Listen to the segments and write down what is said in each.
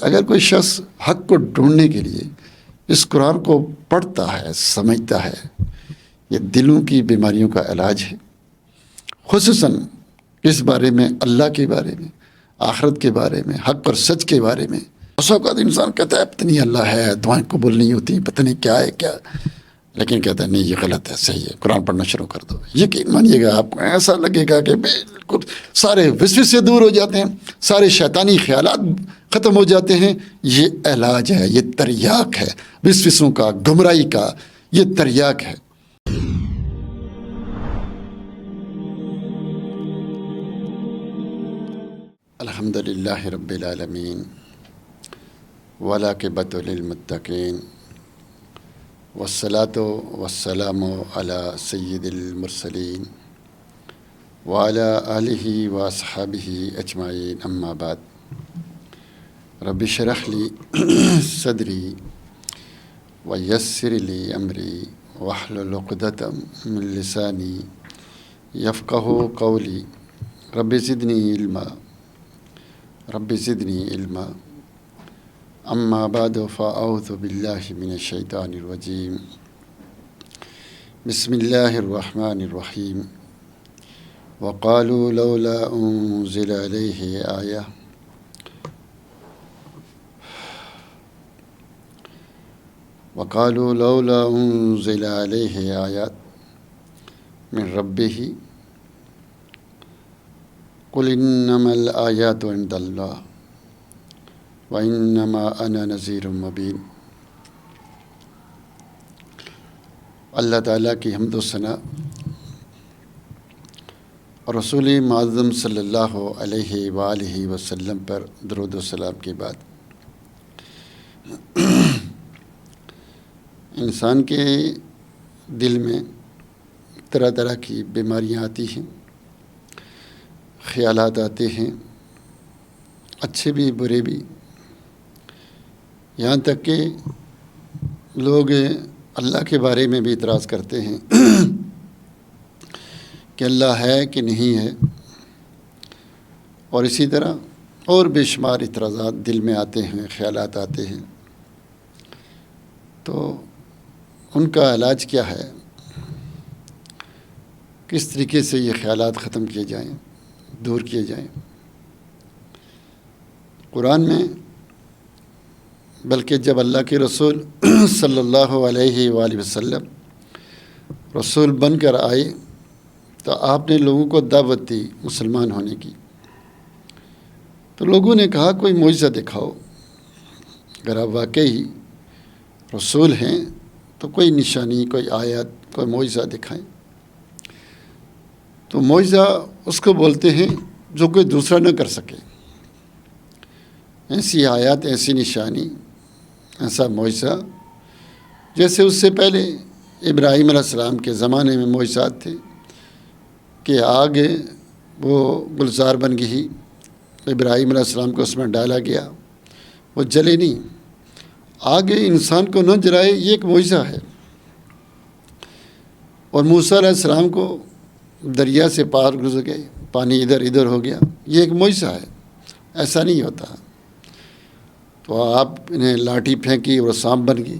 اگر کوئی شخص حق کو ڈھونڈنے کے لیے اس قرآن کو پڑھتا ہے، سمجھتا ہے، یہ دلوں کی بیماریوں کا علاج ہے، خصوصاً اس بارے میں، اللہ کے بارے میں، آخرت کے بارے میں، حق اور سچ کے بارے میں۔ اس وقت انسان کہتا ہے پتہ نہیں اللہ ہے، دعائیں قبول نہیں ہوتی، پتہ نہیں کیا ہے کیا، لیکن کہتا ہے نہیں یہ غلط ہے، صحیح ہے، قرآن پڑھنا شروع کر دو۔ یقین مانیے گا آپ کو ایسا لگے گا کہ بالکل سارے وسوسے سے دور ہو جاتے ہیں، سارے شیطانی خیالات ختم ہو جاتے ہیں۔ یہ علاج ہے، یہ تریاک ہے وسوسوں کا، گمراہی کا، یہ تریاک ہے۔ الحمدللہ رب العالمین والعاقبۃ للمتقین والصلاۃ والسلام علی سید المرسلین وعلی آلہ واصحابہ اجمعین، اما بعد۔ رب اشرح لی صدری ویسر لی امری واحلل عقدۃ من لسانی یفقہوا قولی رب زدنی علما رب زدنی علما۔ اما بعد فاعوذ باللہ من الشیطان الرجیم، بسم اللہ الرحمن الرحیم۔ وقالوا لولا انزل علیہ آیہ وقالوا لولا انزل علیہ آیات من ربہ قل انما الآیات عند اللہ وانما انا نذیر مبین۔ اللہ تعالیٰ کی حمد و ثنا اور رسول معظم صلی اللہ علیہ وآلہ وسلم پر درود و سلام کے بعد، انسان کے دل میں طرح طرح کی بیماریاں آتی ہیں، خیالات آتے ہیں، اچھے بھی برے بھی، یہاں تک کہ لوگ اللہ کے بارے میں بھی اعتراض کرتے ہیں کہ اللہ ہے کہ نہیں ہے، اور اسی طرح اور بے شمار اعتراضات دل میں آتے ہیں، خیالات آتے ہیں۔ تو ان کا علاج کیا ہے؟ کس طریقے سے یہ خیالات ختم کیے جائیں، دور کیے جائیں؟ قرآن میں، بلکہ جب اللہ کے رسول صلی اللہ علیہ وآلہ وسلم رسول بن کر آئے تو آپ نے لوگوں کو دعوت دی مسلمان ہونے کی۔ تو لوگوں نے کہا کوئی معجزہ دکھاؤ، اگر آپ واقعی رسول ہیں تو کوئی نشانی، کوئی آیت، کوئی معجزہ دکھائیں۔ تو معجزہ اس کو بولتے ہیں جو کوئی دوسرا نہ کر سکے، ایسی آیات، ایسی نشانی، ایسا معجزہ جیسے اس سے پہلے ابراہیم علیہ السلام کے زمانے میں معجزات تھے کہ آگ وہ گلزار بن گئی، ابراہیم علیہ السلام کو اس میں ڈالا گیا، وہ جلے نہیں۔ آگ انسان کو نہ جلائے، یہ ایک معجزہ ہے۔ اور موسیٰ علیہ السلام کو دریا سے پار گزر گئے، پانی ادھر ادھر ہو گیا، یہ ایک معجزہ ہے، ایسا نہیں ہوتا۔ تو آپ انہیں لاٹھی پھینکی اور سانپ بن گئی۔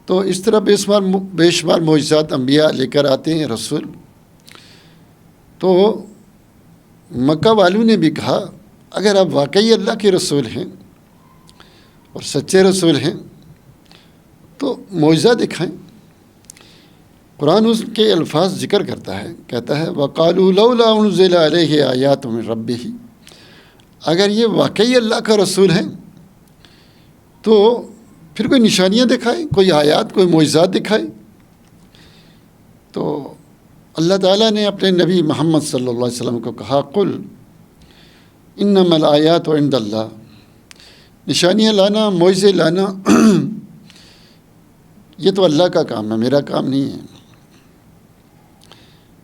تو اس طرح بے شمار معجزات انبیاء لے کر آتے ہیں رسول۔ تو مکہ والوں نے بھی کہا اگر آپ واقعی اللہ کے رسول ہیں اور سچے رسول ہیں تو معجزہ دکھائیں۔ قرآن اس کے الفاظ ذکر کرتا ہے، کہتا ہے وَقَالُوا لَوْلَا أُنزِلَ عَلَيْهِ آیَاتٌ مِّن رَبِّهِ۔ اگر یہ واقعی اللہ کا رسول ہے تو پھر کوئی نشانیاں دکھائے، کوئی آیات، کوئی معجزات دکھائے۔ تو اللہ تعالیٰ نے اپنے نبی محمد صلی اللہ علیہ وسلم کو کہا قل انما الآیات عند اللہ، نشانیاں لانا، معجزے لانا یہ تو اللہ کا کام ہے، میرا کام نہیں ہے۔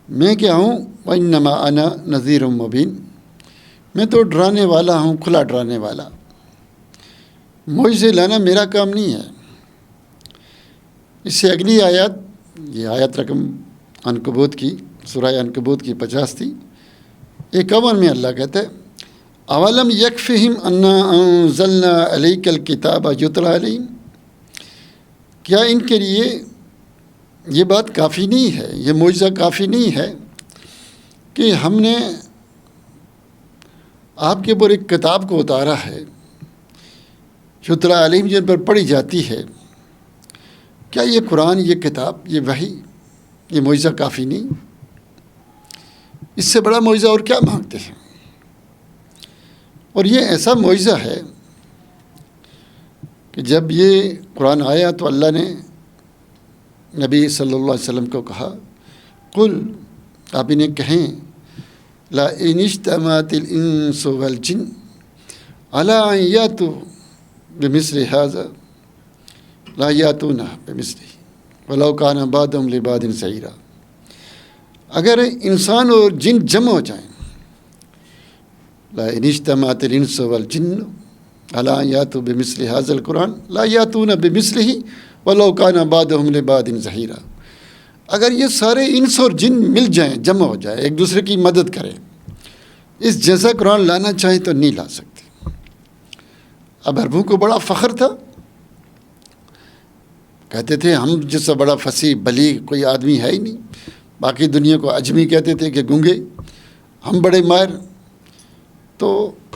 میں کیا ہوں؟ وَإِنَّمَا أَنَا نَذِيرٌ مُّبِينٌ، میں تو ڈرانے والا ہوں، کھلا ڈرانے والا۔ معجزے لانا میرا کام نہیں ہے۔ اس سے اگلی آیات، یہ آیت رقم عنکبوت کی، سورہ عنکبوت کی 50 تھی، 51 میں اللہ کہتا ہے اولم یکفہم انا انزلنا علیک الکتاب یتلی علیہم، کیا ان کے لیے یہ بات کافی نہیں ہے، یہ معجزہ کافی نہیں ہے کہ ہم نے آپ کے اوپر ایک کتاب کو اتارا ہے یتلی علیہم، جن پر پڑھی جاتی ہے؟ کیا یہ قرآن، یہ کتاب، یہ وحی، یہ معجزہ کافی نہیں؟ اس سے بڑا معجزہ اور کیا مانگتے ہیں؟ اور یہ ایسا معجزہ ہے کہ جب یہ قرآن آیا تو اللہ نے نبی صلی اللہ علیہ وسلم کو کہا، قل، آپ انہیں کہیں، لا ان اجتمعت الانس والجن علی ان یاتوا بمثل هذا لا یاتون بمثلہ ولو کان بعضهم لبعض ظہیرا، اگر انسان اور جن جمع ہو جائیں، لا ان اجتمعت الانس والجن علی ان یاتوا بمثل هذا القرآن لا یاتون بمثلہ ولو کان بعضهم لبعض ظہیرا، اگر یہ سارے انس اور جن مل جائیں، جمع ہو جائیں، ایک دوسرے کی مدد کریں، اس جیسا قرآن لانا چاہیں تو نہیں لا سکتے۔ اب عربوں کو بڑا فخر تھا، کہتے تھے ہم جس سے بڑا فصیح بلیغ کوئی آدمی ہے ہی نہیں، باقی دنیا کو عجمی کہتے تھے کہ گونگے، ہم بڑے ماہر۔ تو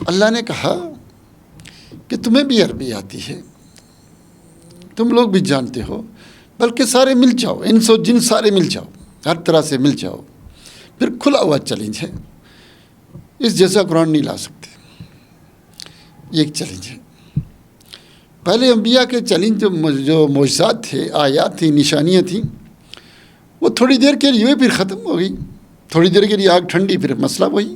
اللہ نے کہا کہ تمہیں بھی عربی آتی ہے، تم لوگ بھی جانتے ہو، بلکہ سارے مل جاؤ، انس و جن سارے مل جاؤ، ہر طرح سے مل جاؤ، پھر کھلا ہوا چیلنج ہے، اس جیسا قرآن نہیں لا سکتے، یہ ایک چیلنج ہے۔ پہلے انبیاء کے چیلنج جو معجزات تھے، آیات تھیں، نشانیاں تھیں، وہ تھوڑی دیر کے لیے پھر ختم ہو گئی، تھوڑی دیر کے لیے آگ ٹھنڈی، پھر مسئلہ وہی،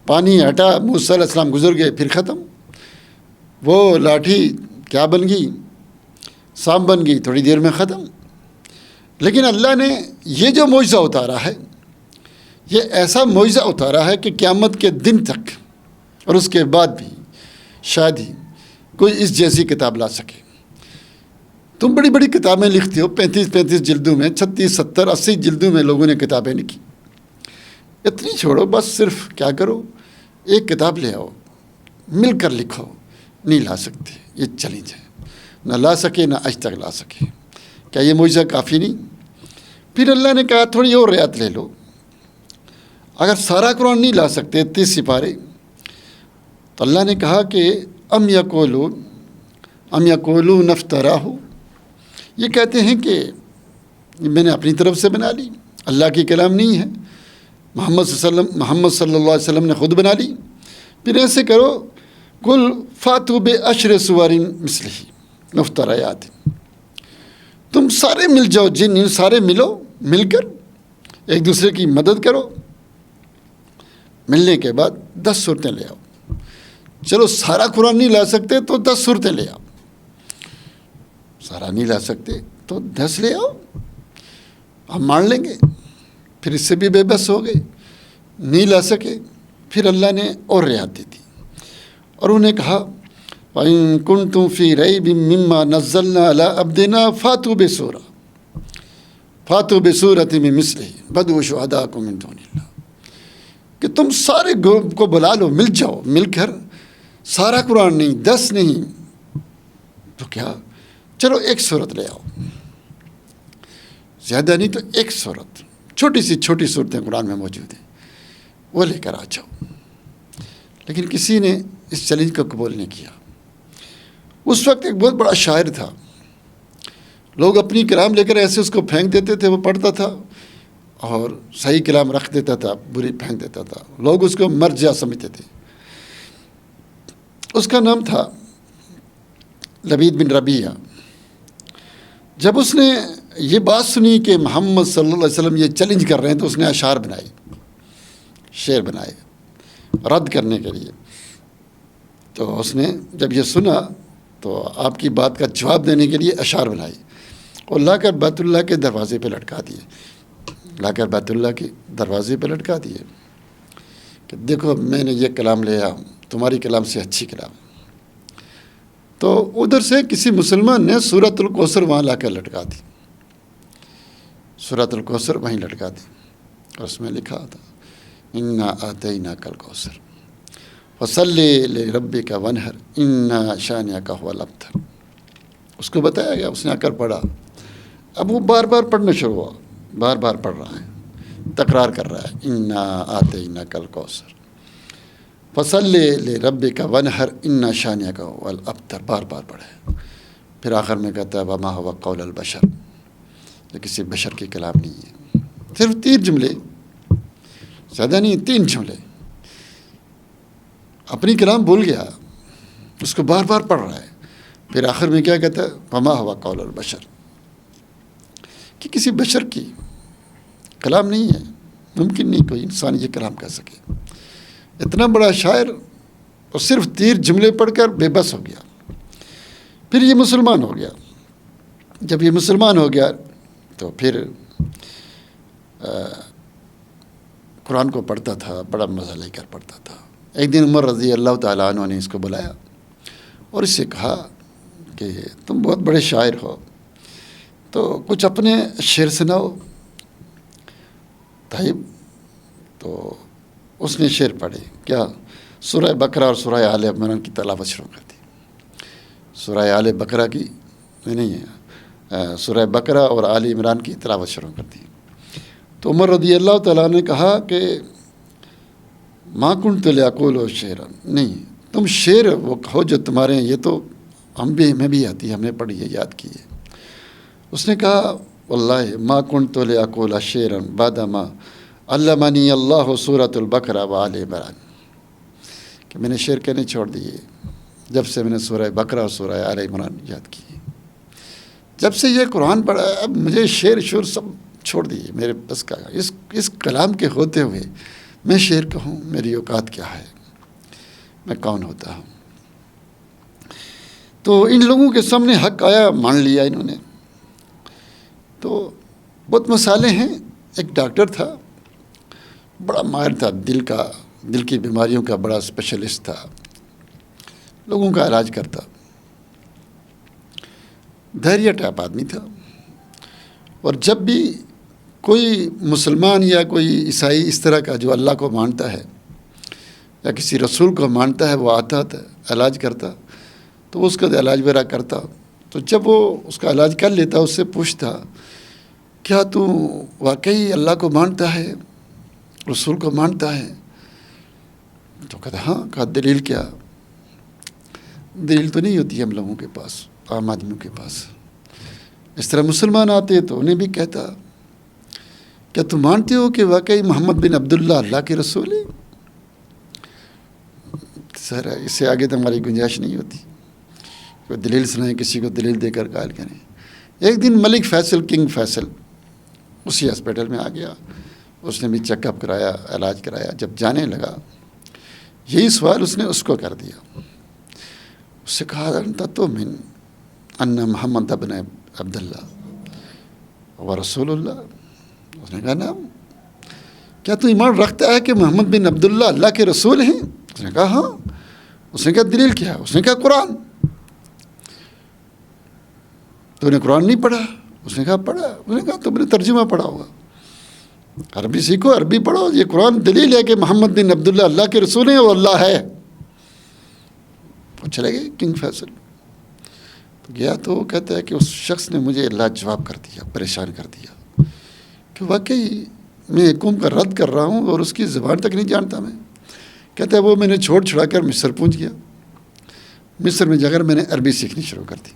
پانی ہٹا، موسیٰ علیہ السلام گزر گئے، پھر ختم، وہ لاٹھی کیا بن گئی، سانپ بن گئی، تھوڑی دیر میں ختم۔ لیکن اللہ نے یہ جو معجزہ اتارا ہے، یہ ایسا معجزہ اتارا ہے کہ قیامت کے دن تک اور اس کے بعد بھی شاید ہی کوئی اس جیسی کتاب لا سکے۔ تم بڑی بڑی کتابیں لکھتے ہو، 35 جلدوں میں، 36 70 80 جلدوں میں لوگوں نے کتابیں لکھی، اتنی چھوڑو، بس صرف کیا کرو، ایک کتاب لے آؤ، مل کر لکھو، نہیں لا سکتے، یہ چیلنج ہے، نہ لا سکے، نہ آج تک لا سکے۔ کیا یہ معجزہ کافی نہیں؟ پھر اللہ نے کہا تھوڑی اور رعایت لے لو، اگر سارا قرآن نہیں لا سکتے 30 سپارے، تو اللہ نے کہا کہ ام یقولون افتراہ، یہ کہتے ہیں کہ میں نے اپنی طرف سے بنا لی، اللہ کی کلام نہیں ہے، محمد صلی اللہ علیہ وسلم نے خود بنا لی۔ پھر ایسے کرو، قل فاتوا بعشر سور مثلہ مفتریات، تم سارے مل جاؤ، جن سارے ملو، مل کر ایک دوسرے کی مدد کرو، ملنے کے بعد 10 صورتیں لے آؤ۔ چلو سارا قرآن نہیں لا سکتے تو 10 صورتیں لے آؤ، سارا نہیں لا سکتے تو 10 لے آؤ، ہم مان لیں گے۔ پھر اس سے بھی بے بس ہو گئے، نہیں لا سکے، پھر اللہ نے اور رعایت دی تھی اور انہیں کہا وَإِن كُنتُمْ فِي رَيْبٍ مِّمَّا نَزَّلْنَا عَلَىٰ عَبْدِنَا فَأْتُوا بِسُورَةٍ مِّن مِّثْلِهِ وَادْعُوا شُهَدَاءَكُم مِّن دُونِ اللَّهِ، کہ تم سارے کو بلا لو، مل جاؤ، مل کر سارا قرآن نہیں، 10 نہیں تو کیا، چلو ایک صورت لے آؤ، زیادہ نہیں تو ایک صورت، چھوٹی صورتیں قرآن میں موجود ہیں، وہ لے کر آ جاؤ۔ لیکن کسی نے اس چیلنج کو قبول نہیں کیا۔ اس وقت ایک بہت بڑا شاعر تھا، لوگ اپنی کلام لے کر ایسے اس کو پھینک دیتے تھے، وہ پڑھتا تھا اور صحیح کلام رکھ دیتا تھا، بری پھینک دیتا تھا، لوگ اس کو مرجع سمجھتے تھے۔ اس کا نام تھا لبید بن ربیعہ۔ جب اس نے یہ بات سنی کہ محمد صلی اللہ علیہ وسلم یہ چیلنج کر رہے ہیں، تو اس نے اشعار بنائے، شعر بنائے رد کرنے کے لیے۔ تو اس نے جب یہ سنا تو آپ کی بات کا جواب دینے کے لیے اشعار بنائی اور لا کر بیت اللہ کے دروازے پہ لٹکا دیے، لا کر بیت اللہ کے دروازے پہ لٹکا دیے کہ دیکھو میں نے یہ کلام لیا، تمہاری کلام سے اچھی کلام۔ تو ادھر سے کسی مسلمان نے سورۃ الکوثر وہاں لا کر لٹکا دی، سورۃ الکوثر وہیں لٹکا دی، اور اس میں لکھا تھا انا آتیناک الکوثر، فصلی لربک ونحر ان شانئک هو الابتر. اس کو بتایا گیا، اس نے آ کر پڑھا. اب وہ بار بار پڑھنا شروع ہوا، بار بار پڑھ رہا ہے، تکرار کر رہا ہے، انا آتیناک الکوثر فصلی لربک ونحر ان شانئک هو الابتر، بار بار پڑھے. پھر آخر میں کہتا ہے وما هو قول البشر، یہ کسی بشر کی کلام نہیں ہے. صرف 3 جملے، زیادہ نہیں، 3 جملے. اپنی کلام بھول گیا، اس کو بار بار پڑھ رہا ہے. پھر آخر میں کیا کہتا ہے وما هو قول البشر، کہ کسی بشر کی کلام نہیں ہے، ممکن نہیں کوئی انسان یہ کلام کہہ سکے. اتنا بڑا شاعر اور صرف 3 جملے پڑھ کر بے بس ہو گیا. پھر یہ مسلمان ہو گیا. جب یہ مسلمان ہو گیا تو پھر قرآن کو پڑھتا تھا، بڑا مزہ لے کر پڑھتا تھا. ایک دن عمر رضی اللہ تعالیٰ عنہ نے اس کو بلایا اور اس سے کہا کہ تم بہت بڑے شاعر ہو، تو کچھ اپنے شعر سناؤ. طيب، تو اس نے شعر پڑھے. کیا؟ سورہ بقرہ اور سورہ آل عمران کی تلاوت شروع کر دی. سورہ آل بقرہ کی نہیں ہے، سورہ بقرہ اور آل عمران کی تلاوت شروع کر دی. تو عمر رضی اللہ تعالیٰ نے کہا کہ ما کنت لاقول شعرا، نہیں، تم شعر وہ کہو جو تمہارے ہیں، یہ تو ہمیں بھی آتی ہے، ہم نے پڑھی ہے، یاد کی ہے. اس نے کہا واللہ ما کنت لاقول شعرا بعد ما علمنی اللہ سورۃ البقرہ و آل عمران، کہ میں نے شعر کہنے چھوڑ دیے جب سے میں نے سورہ بقرہ اور سورہ آل عمران یاد کی. جب سے یہ قرآن پڑھا اب مجھے شعر شور سب چھوڑ دیے، میرے بس کا اس کلام کے ہوتے ہوئے میں شعر کہوں، میری اوقات کیا ہے، میں کون ہوتا ہوں. تو ان لوگوں کے سامنے حق آیا، مان لیا انہوں نے. تو بہت مسائلے ہیں. ایک ڈاکٹر تھا، بڑا ماہر تھا، دل کی بیماریوں کا بڑا اسپیشلسٹ تھا، لوگوں کا علاج کرتا. دھیریہ ٹائپ آدمی تھا. اور جب بھی کوئی مسلمان یا کوئی عیسائی اس طرح کا جو اللہ کو مانتا ہے یا کسی رسول کو مانتا ہے، وہ آتا تھا علاج کرتا، تو اس کا علاج وغیرہ کرتا. تو جب وہ اس کا علاج کر لیتا، اس سے پوچھتا کیا تو واقعی اللہ کو مانتا ہے، رسول کو مانتا ہے؟ تو کہتا ہاں. کہا دلیل کیا؟ دلیل تو نہیں ہوتی ہم لوگوں کے پاس، عام آدمیوں کے پاس. اس طرح مسلمان آتے تو انہیں بھی کہتا کیا تم مانتے ہو کہ واقعی محمد بن عبداللہ اللہ کے رسول ہے؟ سر اس سے آگے تو ہماری گنجائش نہیں ہوتی. کوئی دلیل سنائیں، کسی کو دلیل دے کر قائل کریں. ایک دن ملک فیصل، کنگ فیصل اسی ہاسپٹل میں آ گیا. اس نے بھی چیک اپ کرایا، علاج کرایا. جب جانے لگا یہی سوال اس نے اس کو کر دیا. اس سے کہا انت تؤمن ان محمد ابن عبداللہ و رسول اللہ؟ اس نے کہا نعم. کیا تو ایمان رکھتا ہے کہ محمد بن عبداللہ اللہ کے رسول ہیں؟ اس نے کہا ہاں. اس نے کہا دلیل کیا ہے؟ اس نے کہا قرآن. تو نے قرآن نہیں پڑھا؟ اس نے کہا پڑھا. اس نے کہا تم نے ترجمہ پڑھا ہوگا، عربی سیکھو، عربی پڑھو. یہ قرآن دلیل ہے کہ محمد بن عبداللہ اللہ کے رسول ہیں، وہ اللہ ہے. وہ چلے گئے کنگ فیصل. گیا تو وہ کہتا ہے کہ اس شخص نے مجھے لاجواب کر دیا، پریشان کر دیا کہ واقعی میں قوم کا رد کر رہا ہوں اور اس کی زبان تک نہیں جانتا میں. کہتا ہے وہ میں نے چھوڑا کر مصر پہنچ گیا. مصر میں جا کر میں نے عربی سیکھنی شروع کر دی.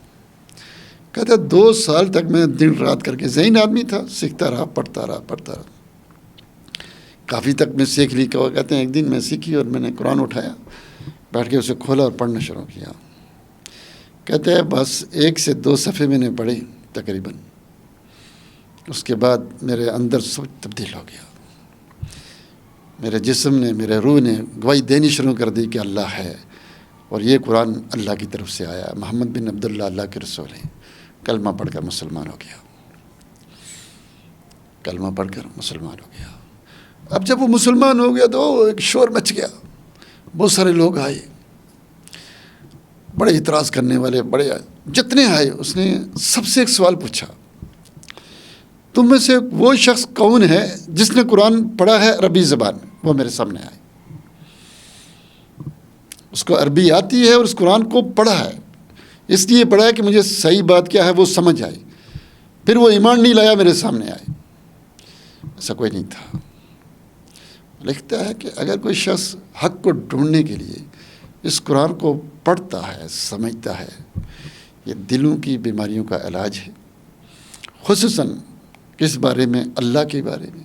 کہتا ہے 2 سال تک میں دن رات کر کے ذہین آدمی تھا، سیکھتا رہا، پڑھتا رہا. کافی تک میں سیکھ لی. کہتے ہیں ایک دن میں سیکھی اور میں نے قرآن اٹھایا، بیٹھ کے اسے کھولا اور پڑھنا شروع کیا. کہتے ہیں بس 1 سے 2 صفحے میں نے پڑھے تقریباً. اس کے بعد میرے اندر سب تبدیل ہو گیا. میرے جسم نے، میرے روح نے گواہی دینی شروع کر دی کہ اللہ ہے اور یہ قرآن اللہ کی طرف سے آیا، محمد بن عبداللہ اللہ کے رسول ہیں. کلمہ پڑھ کر مسلمان ہو گیا. کلمہ پڑھ کر مسلمان ہو گیا. اب جب وہ مسلمان ہو گیا تو ایک شور مچ گیا. بہت سارے لوگ آئے، بڑے اعتراض کرنے والے، بڑے جتنے آئے. اس نے سب سے ایک سوال پوچھا، تم میں سے وہ شخص کون ہے جس نے قرآن پڑھا ہے عربی زبان میں؟ وہ میرے سامنے آئے. اس کو عربی آتی ہے اور اس قرآن کو پڑھا ہے، اس لیے پڑھا ہے کہ مجھے صحیح بات کیا ہے وہ سمجھ آئی، پھر وہ ایمان نہیں لایا میرے سامنے آئے، ایسا کوئی نہیں تھا۔ لکھتا ہے کہ اگر کوئی شخص حق کو ڈھونڈنے کے لیے اس قرآن کو پڑھتا ہے، سمجھتا ہے، یہ دلوں کی بیماریوں کا علاج ہے، خصوصاً کس بارے میں؟ اللہ کے بارے میں،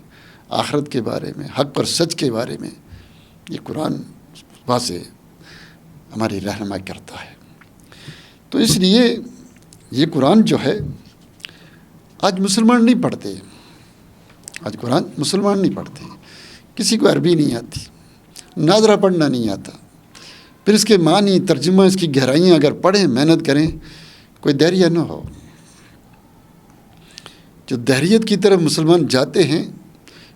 آخرت کے بارے میں، حق اور سچ کے بارے میں۔ یہ قرآن واضح ہماری رہنمائی کرتا ہے۔ تو اس لیے یہ قرآن جو ہے آج مسلمان نہیں پڑھتے، آج قرآن مسلمان نہیں پڑھتے، کسی کو عربی نہیں آتی، ناظرہ پڑھنا نہیں آتا، پھر اس کے معنی، ترجمہ، اس کی گہرائیاں اگر پڑھیں، محنت کریں، کوئی دہریہ نہ ہو۔ جو دہریت کی طرف مسلمان جاتے ہیں،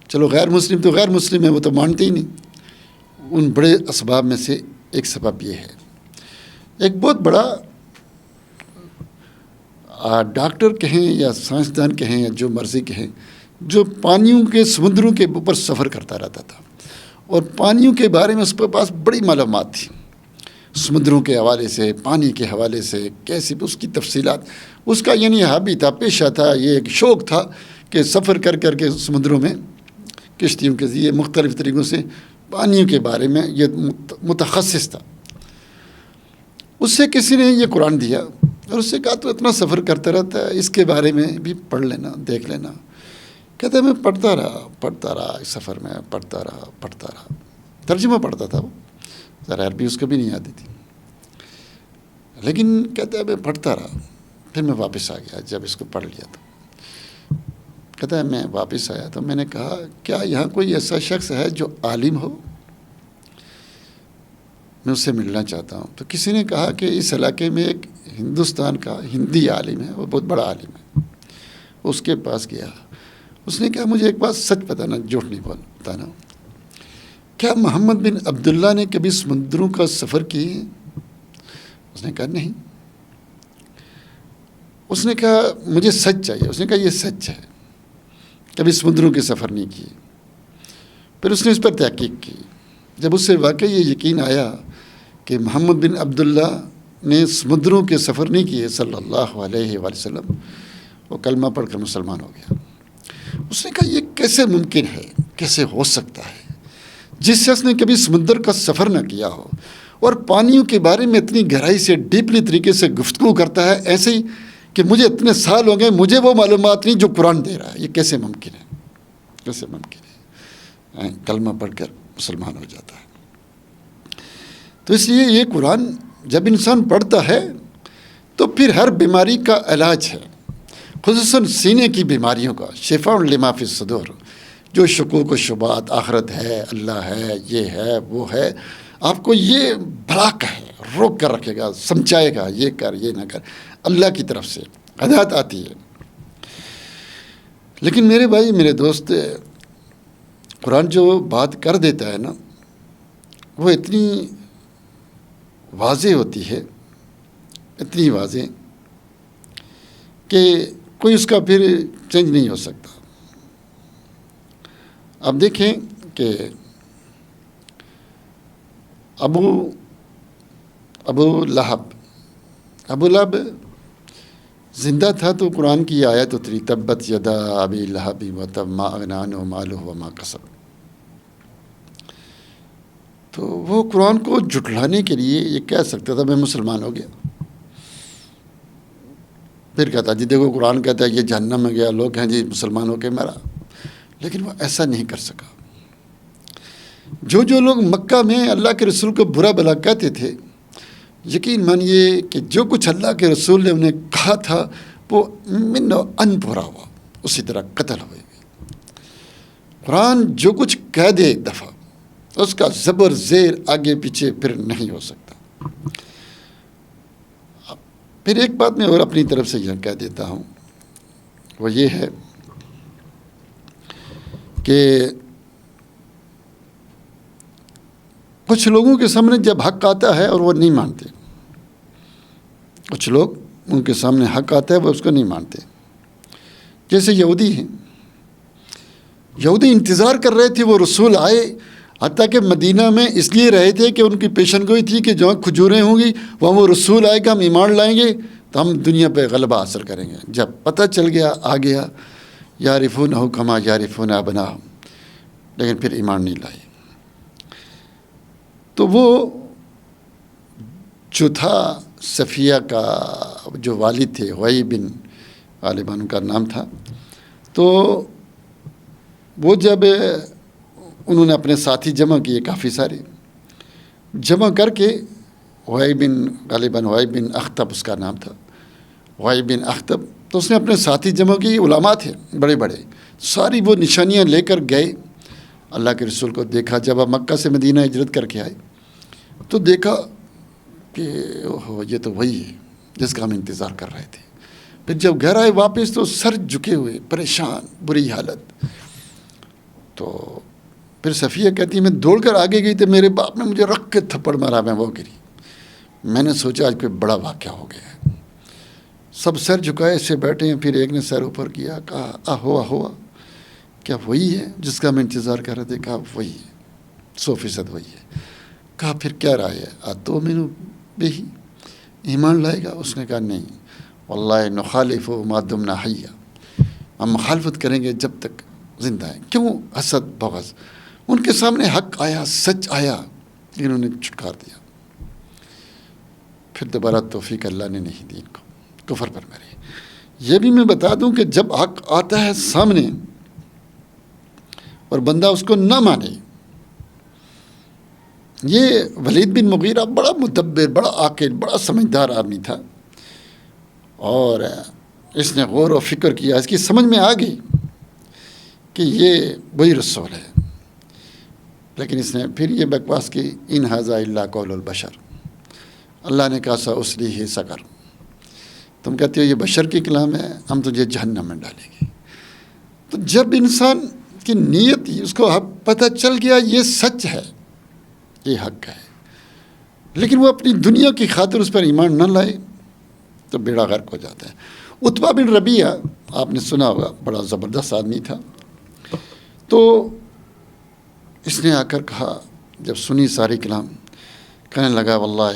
چلو غیر مسلم تو غیر مسلم ہے، وہ تو مانتے ہی نہیں، ان بڑے اسباب میں سے ایک سبب یہ ہے۔ ایک بہت بڑا ڈاکٹر کہیں یا سائنسدان کہیں یا جو مرضی کہیں، جو پانیوں کے، سمندروں کے اوپر سفر کرتا رہتا تھا اور پانیوں کے بارے میں اس کے پاس بڑی معلومات تھی، سمندروں کے حوالے سے، پانی کے حوالے سے، کیسی اس کی تفصیلات، اس کا یعنی ہابی تھا، پیشہ تھا، یہ ایک شوق تھا کہ سفر کر کر کے سمندروں میں کشتیوں کے ذریعے مختلف طریقوں سے پانیوں کے بارے میں یہ متخصص تھا۔ اس سے کسی نے یہ قرآن دیا اور اس سے کہا تو اتنا سفر کرتا رہتا ہے، اس کے بارے میں بھی پڑھ لینا، دیکھ لینا۔ کہتا ہے میں پڑھتا رہا اس سفر میں، پڑھتا رہا، ترجمہ پڑھتا تھا، وہ ذرا عربی اس کو بھی نہیں آتی تھی، لیکن کہتا ہے میں پڑھتا رہا، پھر میں واپس آ گیا جب اس کو پڑھ لیا تو۔ کہتا ہے میں واپس آیا تو میں نے کہا کیا یہاں کوئی ایسا شخص ہے جو عالم ہو، میں اس سے ملنا چاہتا ہوں۔ تو کسی نے کہا کہ اس علاقے میں ایک ہندوستان کا ہندی عالم ہے، وہ بہت بڑا عالم ہے، اس کے پاس گیا۔ اس نے کہا مجھے ایک بات سچ بتانا، جھوٹ نہیں بتانا، کیا محمد بن عبداللہ نے کبھی سمندروں کا سفر کی ہے؟ اس نے کہا نہیں۔ اس نے کہا مجھے سچ چاہیے۔ اس نے کہا یہ سچ ہے، کبھی سمندروں کے سفر نہیں کیے۔ پھر اس نے اس پر تحقیق کی، جب اس سے واقعی یہ یقین آیا کہ محمد بن عبداللہ نے سمندروں کے سفر نہیں کیے صلی اللہ علیہ وآلہ وسلم، وہ کلمہ پڑھ کر مسلمان ہو گیا۔ اس نے کہا یہ کیسے ممکن ہے، کیسے ہو سکتا ہے، جس شخص نے کبھی سمندر کا سفر نہ کیا ہو اور پانیوں کے بارے میں اتنی گہرائی سے، ڈیپلی طریقے سے گفتگو کرتا ہے، ایسے ہی کہ مجھے اتنے سال ہو گئے، مجھے وہ معلومات نہیں جو قرآن دے رہا ہے، یہ کیسے ممکن ہے، کیسے ممکن ہے؟ کلمہ پڑھ کر مسلمان ہو جاتا ہے۔ تو اس لیے یہ قرآن جب انسان پڑھتا ہے تو پھر ہر بیماری کا علاج ہے، خصوصاً سینے کی بیماریوں کا، شفاء لما فی الصدور، جو شکوک و شبہات، آخرت ہے، اللہ ہے، یہ ہے، وہ ہے، آپ کو یہ بھلا کہے، روک کر رکھے گا، سمجھائے گا، یہ کر، یہ نہ کر، اللہ کی طرف سے ہدایت آتی ہے۔ لیکن میرے بھائی، میرے دوست، قرآن جو بات کر دیتا ہے نا، وہ اتنی واضح ہوتی ہے، اتنی واضح کہ کوئی اس کا پھر چینج نہیں ہو سکتا۔ اب دیکھیں کہ ابو لہب زندہ تھا تو قرآن کی آیت اتری، تبت یدا ابی لہب وتب ما اغنی عنہ مالہ وما کسب۔ تو وہ قرآن کو جھٹلانے کے لیے یہ کہہ سکتا تھا میں مسلمان ہو گیا، پھر کہتا جی دیکھو قرآن کہتا ہے یہ جہنم میں گیا، لوگ ہیں جی مسلمان ہو کے مرا، لیکن وہ ایسا نہیں کر سکا۔ جو لوگ مکہ میں اللہ کے رسول کو برا بھلا کہتے تھے، یقین مانیے کہ جو کچھ اللہ کے رسول نے انہیں کہا تھا وہ من و ان پورا ہوا، اسی طرح قتل ہوئے۔ قرآن جو کچھ کہہ دے ایک دفعہ، اس کا زبر زیر آگے پیچھے پھر نہیں ہو سکتا۔ پھر ایک بات میں اور اپنی طرف سے یہ کہہ دیتا ہوں، وہ یہ ہے کہ کچھ لوگوں کے سامنے جب حق آتا ہے اور وہ نہیں مانتے، کچھ لوگ ان کے سامنے حق آتا ہے وہ اس کو نہیں مانتے، جیسے یہودی ہیں۔ یہودی انتظار کر رہے تھے وہ رسول آئے حتیٰ کہ مدینہ میں اس لیے رہے تھے کہ ان کی پیشن گوئی تھی کہ جہاں کھجوریں ہوں گی وہاں وہ رسول آئے گا، ہم ایمان لائیں گے تو ہم دنیا پہ غلبہ حاصل کریں گے۔ جب پتہ چل گیا آ گیا، یعرفونہ کما یعرفون ابناءہم، لیکن پھر ایمان نہیں لائے۔ تو وہ جو تھا صفیہ کا جو والد تھے، حوئی بن غالباً ان کا نام تھا، تو وہ جب انہوں نے اپنے ساتھی جمع کیے، کافی سارے جمع کر کے، حوئی بن غالباً حوئی بن اخطب اس کا نام تھا، حوئی بن اخطب، تو اس نے اپنے ساتھی جمع کی، علماء تھے بڑے بڑے، ساری وہ نشانیاں لے کر گئے، اللہ کے رسول کو دیکھا۔ جب آپ مکہ سے مدینہ ہجرت کر کے آئے تو دیکھا کہ اوہ یہ تو وہی ہے جس کا ہم انتظار کر رہے تھے۔ پھر جب گھر آئے واپس تو سر جھکے ہوئے، پریشان، بری حالت۔ تو پھر صفیہ کہتی ہے میں دوڑ کر آگے گئی تو میرے باپ نے مجھے رکھ کے تھپڑ مارا، میں وہ گری۔ میں نے سوچا آج کوئی بڑا واقعہ ہو گیا ہے۔ سب سر جھکائے سے بیٹھے ہیں، پھر ایک نے سر اوپر کیا، کہا ہوا کیا وہی ہے جس کا ہم انتظار کر رہے تھے؟ کہا وہی ہے، 100% وہی ہے۔ کہا پھر کیا رائے ہے؟ تو میں بے ہی ایمان لائے گا؟ اس نے کہا نہیں، واللہ نخالف ما دمنا حیا، ہم مخالفت کریں گے جب تک زندہ ہیں۔ کیوں؟ حسد، بغض۔ ان کے سامنے حق آیا، سچ آیا، لیکن انہوں نے چھٹکار دیا۔ پھر دوبارہ توفیق اللہ نے نہیں دی، ان کو کفر پر مرے۔ یہ بھی میں بتا دوں کہ جب حق آتا ہے سامنے اور بندہ اس کو نہ مانے، یہ ولید بن مغیرہ بڑا مدبر، بڑا عاقل، بڑا سمجھدار آدمی تھا، اور اس نے غور و فکر کیا، اس کی سمجھ میں آ گئی کہ یہ وہی رسول ہے، لیکن اس نے پھر یہ بکواس کی، ان ھذا الا قول البشر، اللہ نے کہا سا اسلیہ سقر، تم کہتے ہو یہ بشر کی کلام ہے، ہم تجھے جہنم میں ڈالیں گے۔ تو جب انسان کی نیت ہی اس کو پتہ چل گیا یہ سچ ہے، یہ حق ہے، لیکن وہ اپنی دنیا کی خاطر اس پر ایمان نہ لائے تو بیڑا غرق ہو جاتا ہے۔ عتبہ بن ربیعہ آپ نے سنا ہوگا، بڑا زبردست آدمی تھا۔ تو اس نے آ کر کہا، جب سنی ساری کلام، کہنے لگا واللہ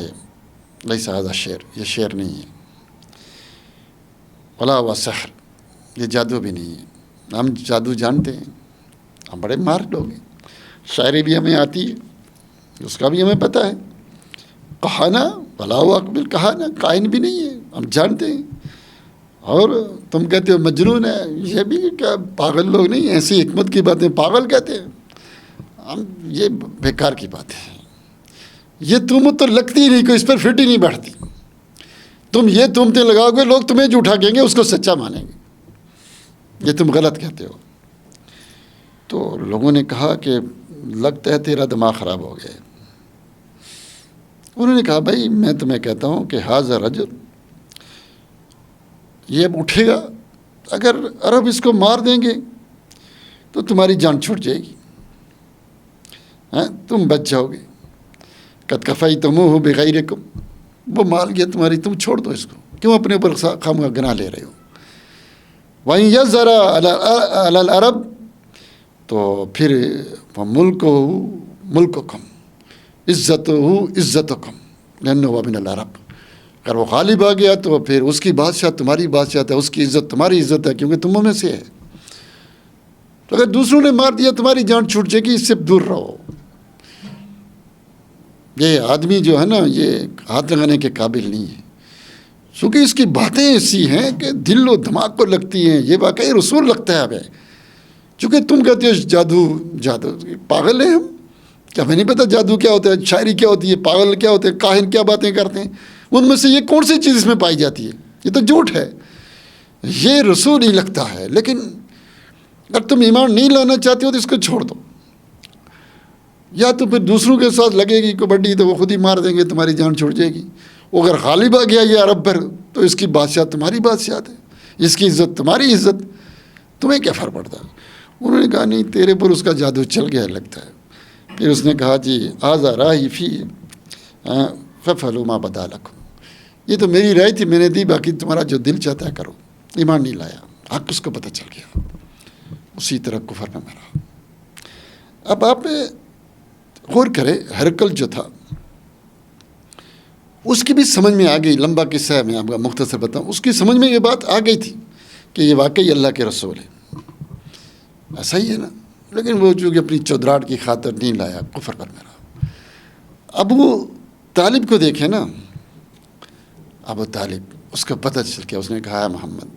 لیس ھذا شعر، یہ شعر نہیں ہے، ولا ہوا سحر، یہ جادو بھی نہیں ہے، ہم جادو جانتے ہیں، ہم بڑے مار لوگ ہیں، شاعری بھی ہمیں آتی ہے، اس کا بھی ہمیں پتہ ہے، کہانا ولا ہوا اقبل، کہانا کائن بھی نہیں ہے، ہم جانتے ہیں، اور تم کہتے ہو مجنون ہے، یہ بھی کیا پاگل لوگ نہیں، ایسی حکمت کی باتیں پاگل کہتے ہیں ہم، یہ بیکار کی بات ہے، یہ تہمت تو لگتی ہی نہیں، کوئی اس پر فٹ ہی نہیں بیٹھتی، تم یہ تہمتیں لگاؤ گے لوگ تمہیں جھوٹا کہیں گے، اس کو سچا مانیں گے، یہ تم غلط کہتے ہو۔ تو لوگوں نے کہا کہ لگتا ہے تیرا دماغ خراب ہو گیا ہے۔ انہوں نے کہا بھائی میں تمہیں کہتا ہوں کہ ھذا رجل، یہ اب اٹھے گا، اگر عرب اس کو مار دیں گے تو تمہاری جان چھوٹ جائے گی، تم بچ جاؤ گے، قد کفیتموہ بغیرکم، وہ مار گیا تمہاری، تم چھوڑ دو اس کو، کیوں اپنے اوپر خواہ گناہ لے رہے ہو۔ وَإِن يَظْهَرَ عَلَى الْعَرَبِ، تو پھر ملککم عزتہ عزتکم لأنہ من العرب، اگر وہ غالب آ گیا تو پھر اس کی بادشاہ تمہاری بادشاہ ہے، اس کی عزت تمہاری عزت ہے، کیونکہ تموں میں سے ہے۔ تو اگر دوسروں نے مار دیا تمہاری جان چھوٹ جائے گی، اس سے دور رہو۔ یہ آدمی جو ہے نا، یہ ہاتھ لگانے کے قابل نہیں ہے، چونکہ اس کی باتیں ایسی ہیں کہ دل و دماغ کو لگتی ہیں، یہ واقعی رسول لگتا ہے ہمیں۔ چونکہ تم کہتے ہو جادو، پاگل ہیں ہم، کیا ہمیں نہیں پتہ جادو کیا ہوتا ہے، شاعری کیا ہوتی ہے، پاگل کیا ہوتے ہیں، کاہن کیا باتیں کرتے ہیں، ان میں سے یہ کون سی چیز اس میں پائی جاتی ہے؟ یہ تو جھوٹ ہے، یہ رسول ہی لگتا ہے۔ لیکن اگر تم ایمان نہیں لانا چاہتے ہو تو اس کو چھوڑ دو، یا تو پھر دوسروں کے ساتھ لگے گی کبڈی تو وہ خود ہی مار دیں گے، تمہاری جان چھوٹ جائے گی۔ وہ اگر غالب آ گیا یہ عرب پر تو اس کی بادشاہ تمہاری بادشاہت ہے، اس کی عزت تمہاری عزت، تمہیں کیا فرق پڑتا ہے؟ انہوں نے کہا نہیں، تیرے پر اس کا جادو چل گیا لگتا ہے۔ پھر اس نے کہا جی ھذا رائے فی فافعلوا ما بدا لکم، یہ تو میری رائے تھی، میں نے دی، باقی تمہارا جو دل چاہتا ہے کرو۔ ایمان نہیں لایا، حق اس کو پتہ چل گیا، اسی طرح کفر میں مرا۔ اب آپ غور کرے، ہرکل جو تھا اس کی بھی سمجھ میں آ گئی، لمبا قصہ ہے میں آپ کا مختصر بتاؤں، اس کی سمجھ میں یہ بات آ گئی تھی کہ یہ واقعی اللہ کے رسول ہے، ایسا ہی ہے نا، لیکن وہ چونکہ اپنی چودراہٹ کی خاطر نہیں لایا، کفر پر میرا۔ ابو طالب کو دیکھیں نا، ابو طالب اس کا پتہ چل کے اس نے کہا ہے محمد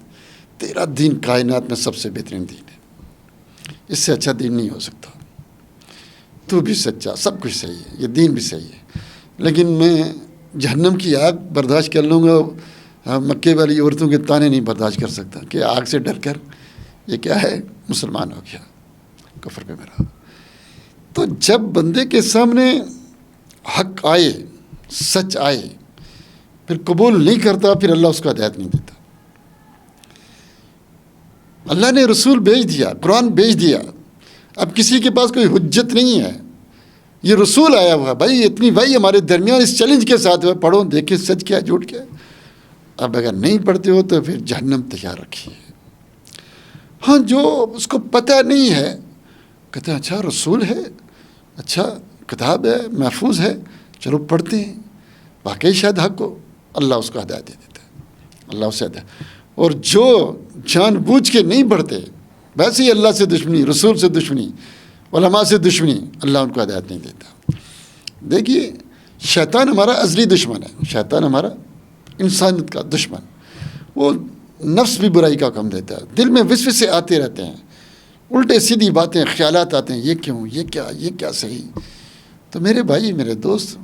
تیرا دین کائنات میں سب سے بہترین دین ہے، اس سے اچھا دین نہیں ہو سکتا، تو بھی سچا، سب کچھ صحیح ہے، یہ دین بھی صحیح ہے، لیکن میں جہنم کی آگ برداشت کر لوں گا، مکے والی عورتوں کے تانے نہیں برداشت کر سکتا کہ آگ سے ڈر کر یہ کیا ہے، مسلمان ہو گیا، کفر پہ میرا۔ تو جب بندے کے سامنے حق آئے، سچ آئے، پھر قبول نہیں کرتا، پھر اللہ اس کو ہدایت نہیں دیتا۔ اللہ نے رسول بھیج دیا، قرآن بھیج دیا، اب کسی کے پاس کوئی حجت نہیں ہے، یہ رسول آیا ہوا، بھائی اتنی بھائی ہمارے درمیان اس چیلنج کے ساتھ ہوا، پڑھو دیکھیں سچ کیا جھوٹ کیا۔ اب اگر نہیں پڑھتے ہو تو پھر جہنم تیار رکھیے۔ ہاں جو اس کو پتہ نہیں ہے کہتے ہیں اچھا رسول ہے، اچھا کتاب ہے، محفوظ ہے، چلو پڑھتے ہیں، واقعی شاید حق ہو، اللہ اس کو ہدایت دے دیتا ہے، اللہ اسے ہدایت۔ اور جو جان بوجھ کے نہیں پڑھتے، ویسے ہی اللہ سے دشمنی، رسول سے دشمنی، علماء سے دشمنی، اللہ ان کو ہدایت نہیں دیتا۔ دیکھیے شیطان ہمارا ازلی دشمن ہے، شیطان ہمارا انسانیت کا دشمن، وہ نفس بھی برائی کا کم دیتا ہے، دل میں وسوسے آتے رہتے ہیں، الٹے سیدھی باتیں، خیالات آتے ہیں، یہ کیوں، یہ کیا صحیح۔ تو میرے بھائی، میرے دوست،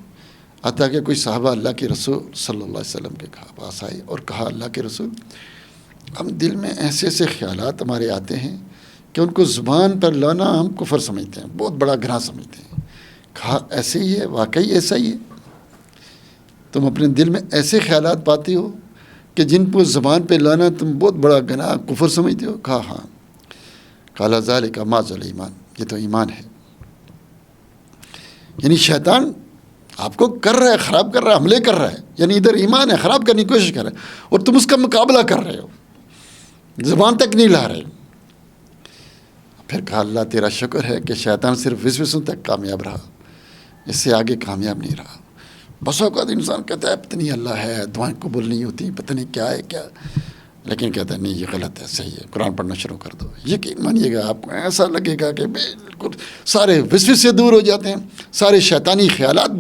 آتا کہ کوئی صحابہ اللہ کے رسول صلی اللہ علیہ وسلم کے پاس آئے اور کہا اللہ کے رسول ہم دل میں ایسے ایسے خیالات ہمارے آتے ہیں کہ ان کو زبان پر لانا ہم کفر سمجھتے ہیں، بہت بڑا گناہ سمجھتے ہیں۔ کہا ایسے ہی ہے، واقعی ایسا ہی ہے، تم اپنے دل میں ایسے خیالات پاتے ہو کہ جن کو زبان پہ لانا تم بہت بڑا گناہ کفر سمجھتے ہو؟ کہا ہاں۔ قال ذالک معاذ الایمان، یہ تو ایمان ہے، یعنی شیطان آپ کو کر رہا ہے، خراب کر رہا ہے، حملے کر رہا ہے، یعنی ادھر ایمان ہے، خراب کرنے کی کوشش کر رہا ہے، اور تم اس کا مقابلہ کر رہے ہو، زبان تک نہیں لا رہے ہو۔ پھر کہا اللہ تیرا شکر ہے کہ شیطان صرف وسوسوں تک کامیاب رہا، اس سے آگے کامیاب نہیں رہا۔ بس اوقات انسان کہتا ہے پتہ نہیں اللہ ہے، دعائیں قبول نہیں ہوتی، پتہ نہیں کیا ہے کیا، لیکن کہتا ہے نہیں یہ غلط ہے، صحیح ہے، قرآن پڑھنا شروع کر دو، یقین مانیے گا آپ کو ایسا لگے گا کہ بالکل سارے وسوسے دور ہو جاتے ہیں، سارے شیطانی خیالات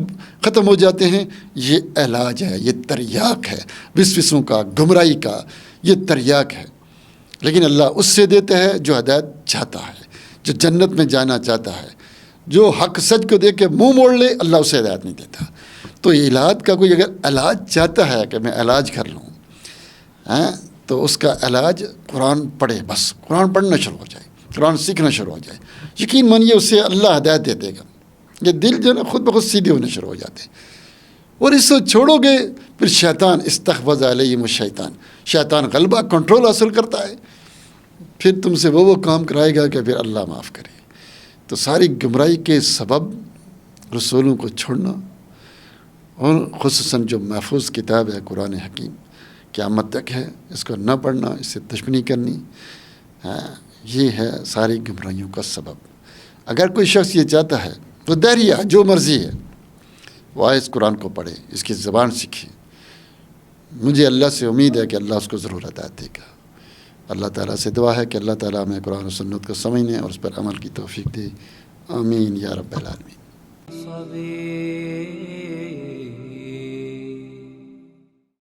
ختم ہو جاتے ہیں۔ یہ علاج ہے، یہ تریاق ہے وسوسوں کا، گمراہی کا، یہ تریاق ہے۔ لیکن اللہ اس سے دیتا ہے جو ہدایت چاہتا ہے، جو جنت میں جانا چاہتا ہے، جو حق سچ کو دیکھ کے منہ موڑ لے، اللہ اسے ہدایت نہیں دیتا۔ تو علاج کا کوئی اگر علاج چاہتا ہے کہ میں علاج کر لوں، تو اس کا علاج قرآن پڑھے، بس قرآن پڑھنا شروع ہو جائے، قرآن سیکھنا شروع ہو جائے، یقین مانیے اس سے اللہ ہدایت دے دے گا۔ یہ دل جو ہے نا خود بخود سیدھے ہونے شروع ہو جاتے ہیں، اور اس سے چھوڑو گے پھر شیطان استحوذ علیہم الشیطان، شیطان غلبہ، کنٹرول حاصل کرتا ہے، پھر تم سے وہ کام کرائے گا کہ پھر اللہ معاف کرے۔ تو ساری گمراہی کے سبب رسولوں کو چھوڑنا، اور خصوصاً جو محفوظ کتاب ہے قرآن حکیم قیامت تک ہے، اس کو نہ پڑھنا، اس سے دشمنی کرنی، یہ ہے ساری گمراہیوں کا سبب۔ اگر کوئی شخص یہ چاہتا ہے تو دہریہ جو مرضی ہے وہ آئے اس قرآن کو پڑھے، اس کی زبان سیکھے، مجھے اللہ سے امید ہے کہ اللہ اس کو ضرور ہدایت دے گا۔ اللہ تعالیٰ سے دعا ہے کہ اللہ تعالیٰ ہمیں قرآن و سنت کو سمجھنے اور اس پر عمل کی توفیق دے، آمین یا رب العالمین۔